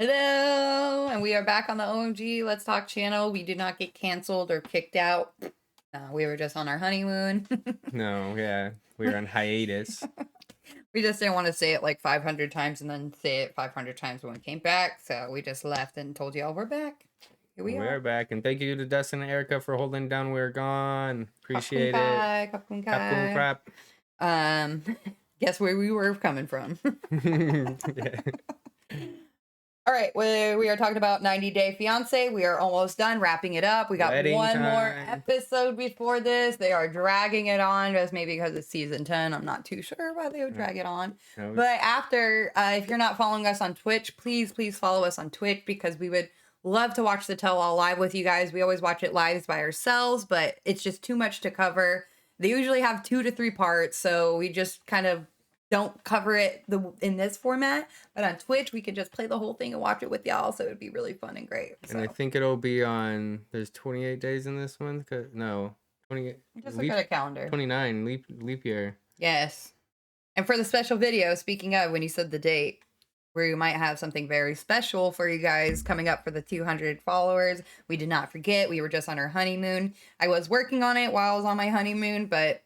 Hello, and we are back on the OMG Let's Talk channel. We did not get canceled or kicked out. No, we were just on our honeymoon. No, yeah, we were on hiatus. We just didn't want to say it like 500 times and then say it 500 times when we came back. So we just left and told y'all we're back. Here we are. We're back, and thank you to Dustin and Erica for holding down. We're gone. Appreciate it. Kapkun Kapkun crap. Guess where we were coming from. Yeah. All right, we are talking about 90 Day Fiancé. We are almost done wrapping it up. We got Wedding one more time. episode before this. They are dragging it on, just maybe because it's season 10. I'm not too sure why they would drag it on. No. But after, if you're not following us on Twitch, please follow us on Twitch because we would love to watch the tell-all live with you guys. We always watch it live by ourselves, but it's just too much to cover. They usually have 2 to 3 parts, so we just kind of don't cover it in this format, but on Twitch we could just play the whole thing and watch it with y'all, so it'd be really fun and great. And I think it'll be on. There's 28 days in this one. No, 28. Just look at a calendar. 29 leap year. Yes, and for the special video, speaking of when you said the date, we might have something very special for you guys coming up for the 200 followers. We did not forget. We were just on our honeymoon. I was working on it while I was on my honeymoon, but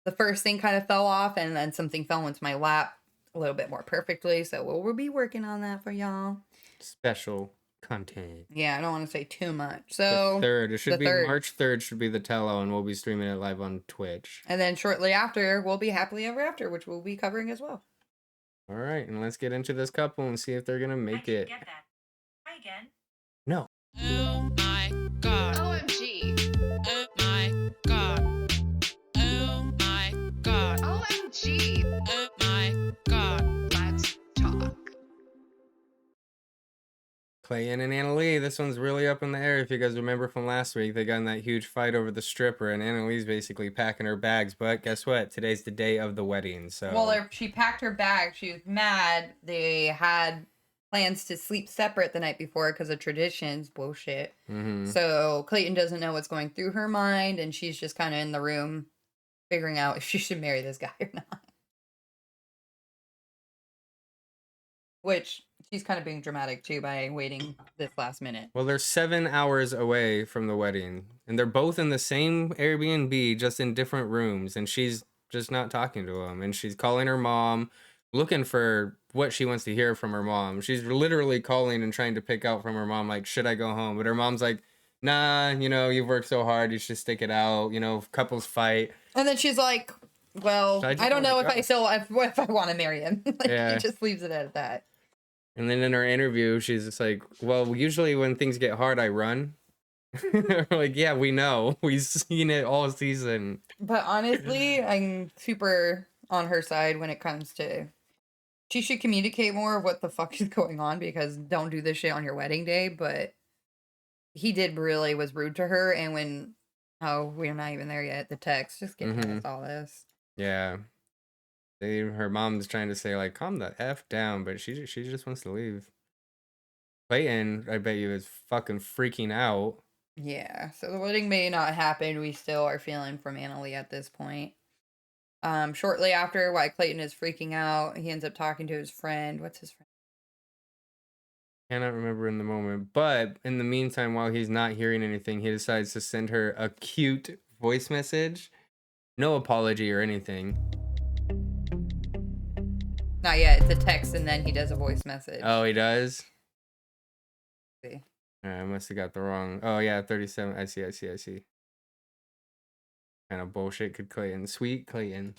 the first thing kind of fell off, and then something fell into my lap a little bit more perfectly. So we'll be working on that for y'all. Special content. Yeah, I don't want to say too much. So the 3rd. It should be March 3rd. Should be the tell-all, and we'll be streaming it live on Twitch. And then shortly after, we'll be Happily Ever After, which we'll be covering as well. All right, and let's get into this couple and see if they're gonna make it. Get that. Try again. No. Oh my god. OMG. Oh my god. Oh my god. OMG. Oh my god. Let's talk. Clayton and Anali, this one's really up in the air. If you guys remember from last week, they got in that huge fight over the stripper, and Annalie's basically packing her bags. But guess what? Today's the day of the wedding. So well, she packed her bag. She was mad. They had plans to sleep separate the night before because of traditions. Bullshit. Mm-hmm. So Clayton doesn't know what's going through her mind, and she's just kind of in the room figuring out if she should marry this guy or not. Which she's kind of being dramatic too by waiting this last minute. Well, they're 7 hours away from the wedding, and they're both in the same Airbnb, just in different rooms, and she's just not talking to him, and she's calling her mom, looking for what she wants to hear from her mom. She's literally calling and trying to pick out from her mom, like, should I go home? But her mom's like, nah, you've worked so hard, you should stick it out, couples fight. And then she's like, well, I don't know if I want to marry him. Yeah. She just leaves it at that. And then in her interview, she's just like, well, usually when things get hard, I run. We're like, yeah, we know. We've seen it all season. But honestly, I'm super on her side when it comes to... She should communicate more of what the fuck is going on, because don't do this shit on your wedding day. But he was rude to her. And when... Oh, we're not even there yet. The text. Just get past all this. Yeah. Her mom's trying to say, like, calm the F down, but she just wants to leave. Clayton, I bet you, is fucking freaking out. Yeah, so the wedding may not happen. We still are feeling from Annalie at this point. Shortly after, while Clayton is freaking out, he ends up talking to his friend. What's his friend? Cannot remember in the moment. But in the meantime, while he's not hearing anything, he decides to send her a cute voice message. No apology or anything. Not yet. It's a text, and then he does a voice message. Oh, he does? See. I must have got the wrong. Oh, yeah, 37. I see. Kind of bullshit could Clayton. Sweet Clayton.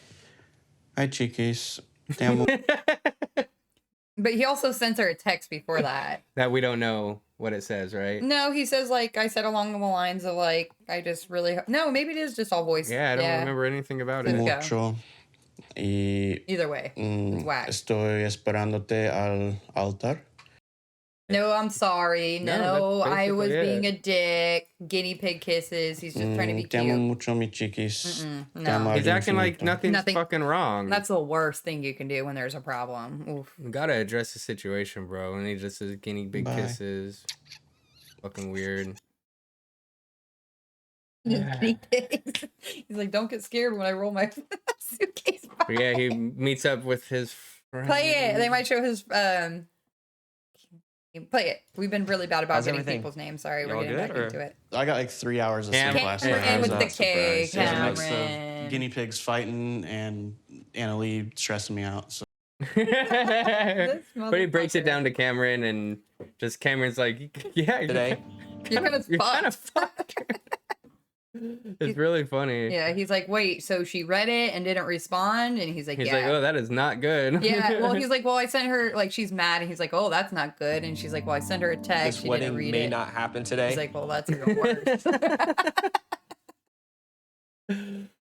Hi, chiquis. Damn. But he also sent her a text before that. That we don't know what it says, right? No, he says, like, I said along the lines of, like, I just really... No, maybe it is just all voice. Yeah, I don't remember anything about it. Mucho. Y either way. Whack. Estoy esperándote al altar. No, I'm sorry. No, that's I was basically being a dick. Guinea pig kisses. He's just trying to be Te amo cute. mucho, mi chiquis. No. Te amo He's al acting like infinito. nothing's fucking wrong. That's the worst thing you can do when there's a problem. Oof. You gotta address the situation, bro. And he just says guinea pig Bye. kisses. Fucking weird. Guinea pigs. He's like, don't get scared when I roll my suitcase. But yeah, he meets up with his friend. Play it. They might show his Play it. We've been really bad about How's getting everything? people's names. Sorry, we're Y'all getting good, back or- into it. I got like 3 hours of sleep Cameron last night. I And was with not the K, surprised. It was a mix Cameron. of guinea pigs fighting and Annalie stressing me out. So But he breaks it motherfucker. down to Cameron, and just Cameron's like, yeah, Today. You're kind of you're kind of fucked. fucked. It's really funny. Yeah, he's like, wait, so she read it and didn't respond? And he's like, He's yeah. like, oh, that is not good. Yeah, well, he's like, well, I sent her, like, she's mad. And he's like, oh, that's not good. And she's like, well, I sent her a text. This She didn't wedding read may it. not happen today. He's like, well, that's even worse.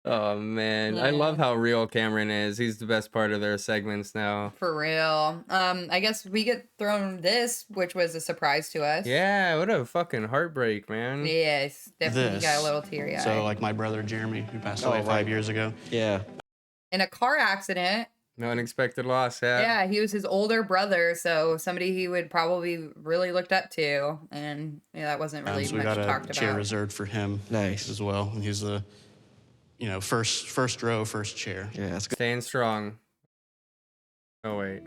Oh man, I Yeah. love how real Cameron is. He's the best part of their segments now. For real. I guess we get thrown this, which was a surprise to us. Yeah, what a fucking heartbreak, man. Yes, definitely This. got a little teary-eyed. So like my brother Jeremy, who passed away Oh, 5 right. years ago. Yeah. In a car accident. No unexpected loss. Yeah. Yeah, he was his older brother, so somebody he would probably really looked up to, and yeah, that wasn't really So we much got talked a chair about. reserved for him Nice. as well. And he's the, first row, first chair. Yeah, that's good. Staying strong. Oh wait.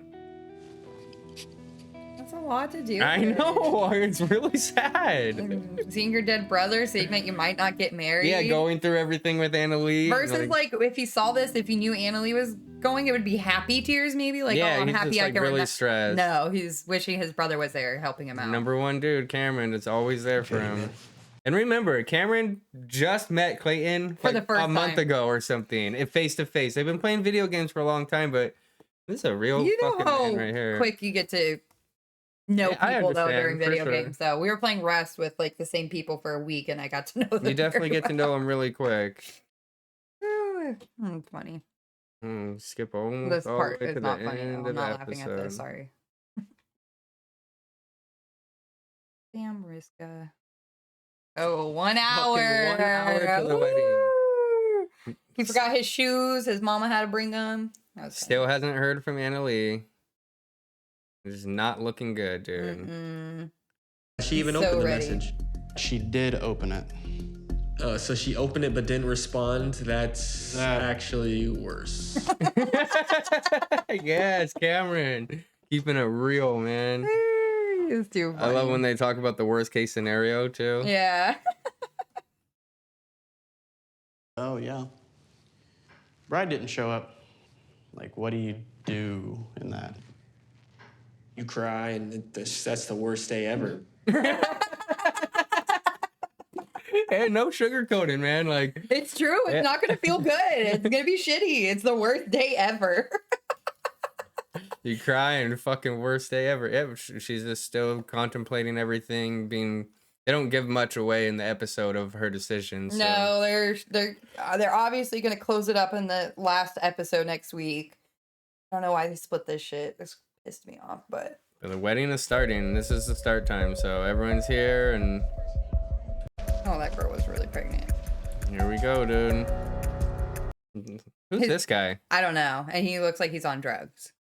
That's a lot to do. I know. It's really sad. Seeing your dead brother, saying that you might not get married. Yeah, going through everything with Annalie. Versus like if he saw this, if he knew Annalie was going, it would be happy tears maybe. Like, yeah, oh, I'm he's happy just I like can really remember. stressed. No, he's wishing his brother was there helping him out. Number one dude, Cameron, is always there for him. And remember, Cameron just met Clayton For like the first a month time. ago or something, face to face. They've been playing video games for a long time, but this is a real You know fucking how man right here. quick you get to know Yeah, I people though understand, during for video sure. games. So we were playing Rust with like the same people for a week, and I got to know them. You definitely very get to know him really quick. well. Funny. Skip almost This all the part way is to not the funny. end I'm of the not laughing at this. episode. Sorry. Damn, Riska. Oh, 1 hour. Fucking 1 hour to the wedding. Woo! He forgot his shoes. His mama had to bring them. That was Still hasn't heard from Annalie. It's not looking good, dude. Mm-mm. She even He's so opened the ready. message. She did open it. So she opened it but didn't respond. That's That- actually worse. Yes, Cameron. Keeping it real, man. It's too funny. I love when they talk about the worst case scenario, too. Yeah. Oh yeah. Bride didn't show up. Like, what do you do in that? You cry, and that's the worst day ever. Hey, no sugarcoating, man. Like, It's true. It's Yeah. not going to feel good. It's going to be shitty. It's the worst day ever. you cry and fucking worst day ever. Yeah, she's just still contemplating everything. They don't give much away in the episode of her decision. So. No, they're obviously going to close it up in the last episode next week. I don't know why they split this shit. This pissed me off, but The wedding is starting. This is the start time, so everyone's here, and oh, that girl was really pregnant. here we go, dude. Who's His- this guy? I don't know, and he looks like he's on drugs.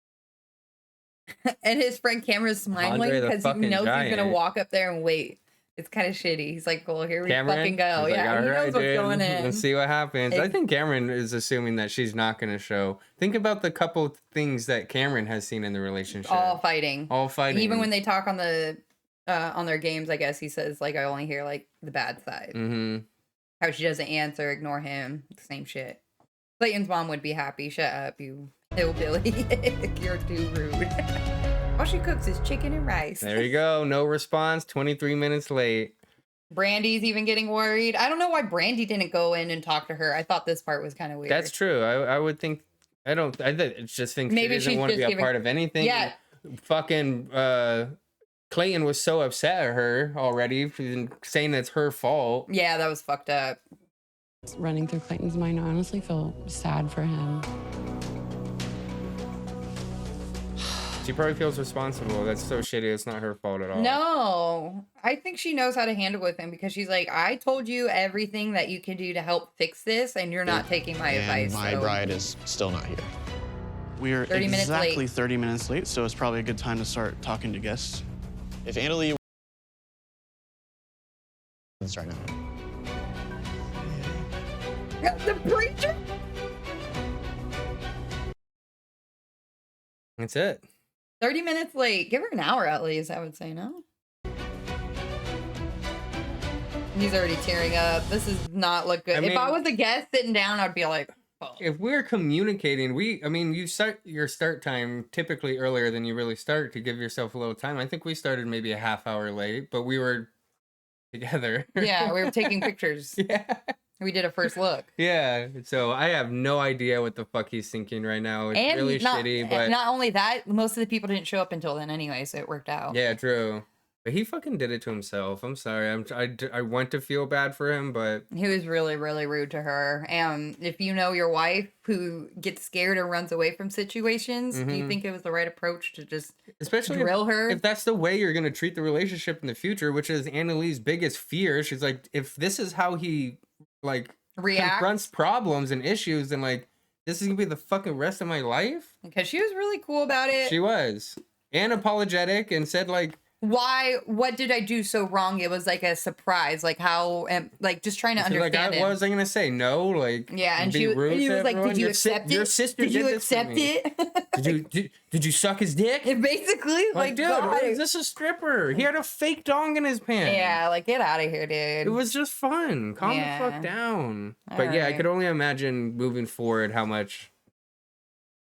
And his friend Cameron's smiling Andre the because he fucking knows he's gonna Giant. walk up there and wait. It's kind of shitty. He's like, "Well, here we Cameron? fucking go." He's like, Yeah, "All he right, knows what's dude, going in. Let's see what happens. I Ex- think Cameron is assuming that she's not going to show. Think about the couple things that Cameron has seen in the relationship. All fighting. All fighting. Even when they talk on their games, I guess he says like, "I only hear like the bad side." Mm-hmm. How she doesn't answer, ignore him, same shit. Clayton's mom would be happy. Shut up, you hillbilly. You're too rude. All she cooks is chicken and rice. There you go. No response. 23 minutes late. Brandy's even getting worried. I don't know why Brandy didn't go in and talk to her. I thought this part was kind of weird. That's true. I would think. I just think Maybe she doesn't she's want to be just a giving- part of anything. Yeah. Fucking Clayton was so upset at her already, saying it's her fault. Yeah, that was fucked up. Running through Clayton's mind, I honestly feel sad for him. She probably feels responsible. That's so shitty. It's not her fault at all. No, I think she knows how to handle with him because she's like, I told you everything that you can do to help fix this, and you're not taking my And advice. my so- bride is still not here. We're 30 minutes late. exactly 30 minutes late, so it's probably a good time to start talking to guests. If Annalie right now. The preacher. That's it. 30 minutes late. Give her an hour at least, I would say, no? He's already tearing up. This does not look good. If I was a guest sitting down, I'd be like, oh. If we're communicating, you start your start time typically earlier than you really start to give yourself a little time. I think we started maybe a half hour late, but we were together. Yeah, we were taking pictures. Yeah. We did a first look. Yeah. So I have no idea what the fuck he's thinking right now. It's really shitty, but not only that, most of the people didn't show up until then anyway, so it worked out. yeah, true. But he fucking did it to himself. I'm sorry. I want to feel bad for him, but He was really, really rude to her. And if you know your wife who gets scared or runs away from situations, do you think it was the right approach to just especially drill her? if that's the way you're gonna treat the relationship in the future, which is Annalie's biggest fear. She's like, if this is how he like confronts problems and issues, then like this is gonna be the fucking rest of my life. Because she was really cool about it. She was. And apologetic and said like, what did I do so wrong? It was like a surprise, like how, like just trying to understand like, what was I gonna say? No, like yeah, and be he rude was to like, everyone? "Did you accept it? Your sister did did you this to accept me. it?" Did you suck his dick? Basically, like, Dude, God. is this a stripper? He had a fake dong in his pants. Yeah, like get out of here, dude. It was just fun. Calm the fuck down. But yeah, I could only imagine moving forward how much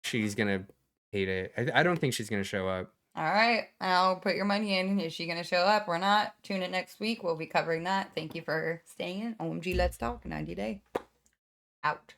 she's gonna hate it. I don't think she's gonna show up. All right, I'll put your money in. Is she going to show up or not? Tune in next week. We'll be covering that. Thank you for staying in. OMG, Let's Talk 90 Day. Out.